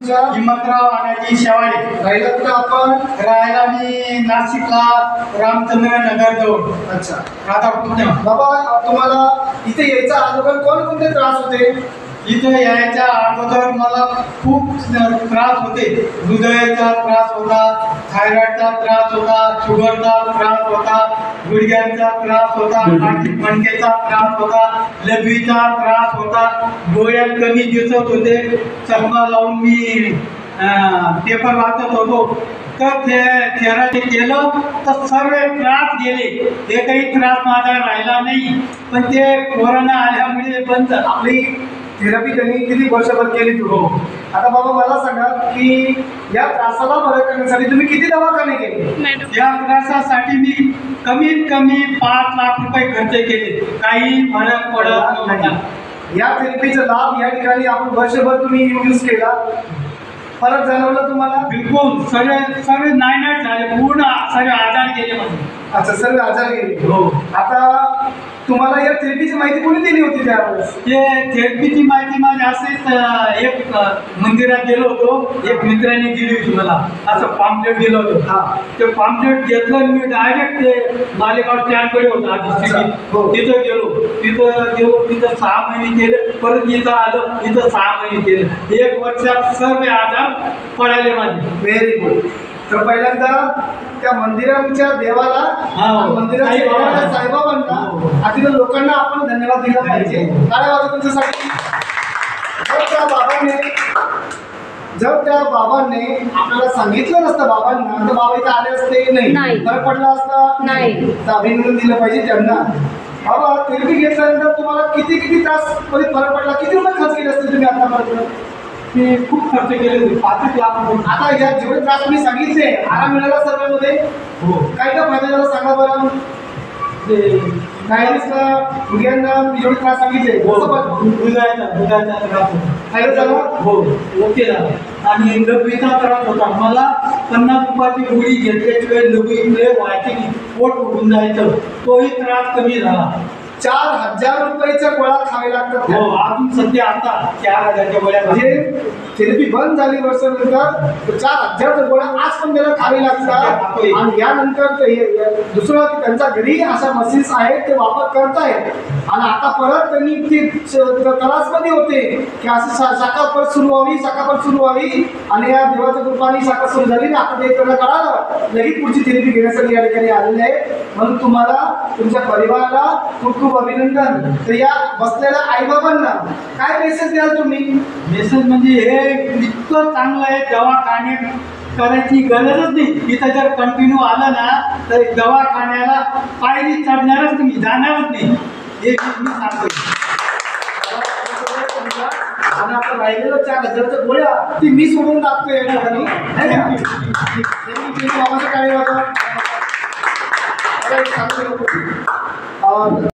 हिम्मतराव अनाजी शेवाळे. राहिला तर आपण राहायला मी नाशिकला रामचंद्र नगर जवळ. अच्छा राधाकृष्ण. बाबा, तुम्हाला इथे यायचा अगोदर कोणकोणते त्रास होते? इथं यायच्या अगोदर मला खूप त्रास होते. हृदयाचा त्रास होता, थायरॉइडचा त्रास होता, शुगरचा त्रास होता, गुडघ्यांचा त्रास होता, मणक्याचा त्रास होता, लघवीचा त्रास होता, डोळ्यात कमी दिसत होते. चष्मा लावून मी पेपर वाचत होतो. तर थेरपी केलं तर सर्व त्रास गेले. एकही त्रास माझा राहिला नाही. पण ते कोरोना आल्यामुळे बंद. आपली थेरपी त्यांनी किती वर्षभर केली तू? आता बाबा मला सांगा की या त्रासाला बरं करण्यासाठी तुम्ही किती दवाखाने केले? या त्रासासाठी मी कमीत कमी 5 लाख रुपये खर्च केले. काही फरक पडत नाही. या थेरपीचा लाभ या ठिकाणी आपण वर्षभर तुम्ही यूज केला, फरक जाणवला तुम्हाला? बिलकुल. सर्व नायनाट झाले. पूर्ण सर्व आजार गेले माझे. अच्छा, सर्व आजार गेले. हो. आता तुम्हाला या थेरपीची माहिती कोणी दिली होती त्यावेळेस? ते थेरपीची माहिती माझी असेच एक मंदिरात गेलो होतो. एक मित्राने दिली होती मला. असं पॉम्पलेट दिलं होतं. हां. ते पॉम्पलेट घेतलं आणि मी डायरेक्ट ते मालेगाव स्टँडकडे होतं आधी सिटीत. हो. तिथं गेलो. तिथं 6 महिने केले. परत इथं आलो. इथं 6 महिने केले. 1 वर्षात सर्व आजार पडायले माझे. Very good. तर पहिल्यांदा त्या मंदिराच्या देवाला, मंदिराच्या साईबाबांना, आधी लोकांना आपण धन्यवाद दिला पाहिजे. काय वाटतं तुमच्यासाठी? जर त्या बाबांनी आपल्याला सांगितलं नसतं बाबांना, तर बाबा इथे आले असते नाही, फरक पडला असता नाही. तर अभिनंदन दिलं पाहिजे त्यांना. बाबा, थेरपी घेतल्यानंतर तुम्हाला किती त्रास मध्ये फरक पडला? किती रुपये खर्च केले असते तुम्ही आतापर्यंत? ते खूप खर्च केले होते. 5 लाख रुपये. आता या जेवढे त्रास तुम्ही सांगितले, आराम मिळाला सर्वांमध्ये? हो. काय काय फायदा झाला सांगा बरं. डायलिसला, गुडघ्यांना जेवढे त्रास सांगितले, दुधाचा त्रास होता. फायदा झाला? हो, ओके झाला. आणि लघवीचा त्रास होता. मला 50 रुपयाची गोळी घेतल्याची वेळ लघवीमुळे व्हायचे की पोट उडून जायचं. तोही त्रास कमी झाला. 4000 रुपयाच्या गोळ्या खावे लागतात. हो, अजून सध्या आता 4000च्या गोळ्या. म्हणजे थेरपी बंद झाली वर्षानंतर 4000च्या गोळ्या आज पण त्याला खावी लागतात. आणि यानंतर दुसरं त्यांच्या घरी अशा मशीन्स आहेत, ते वापर करतायत. आणि आता परत त्यांनी ती त्रासमध्ये होते की असं शाखा परत सुरू व्हावी. आणि या देवाच्या कृपाने शाखा सुरू झाली ना. आता ते त्यांना कळालं, लगेच पुढची थेरपी घेण्यासाठी या ठिकाणी आलेले आहे. म्हणून तुम्हाला, तुमच्या परिवाराला खूप खूप अभिनंदन. तर या बसलेल्या आईबाबांना काय मेसेज द्याल तुम्ही? मेसेज म्हणजे हे इतकं चांगलं आहे, दवाखाने करायची गरजच नाही. इथं जर कंटिन्यू आलं ना तर दवाखान्याला पायरी चढणारच नाही, जाणारच नाही. हे मी सांगतो. आणि आता राहिलेलं 4000च्या गोळ्या ती मी सोडून टाकतोय या ठिकाणी. बाबाच्या काळी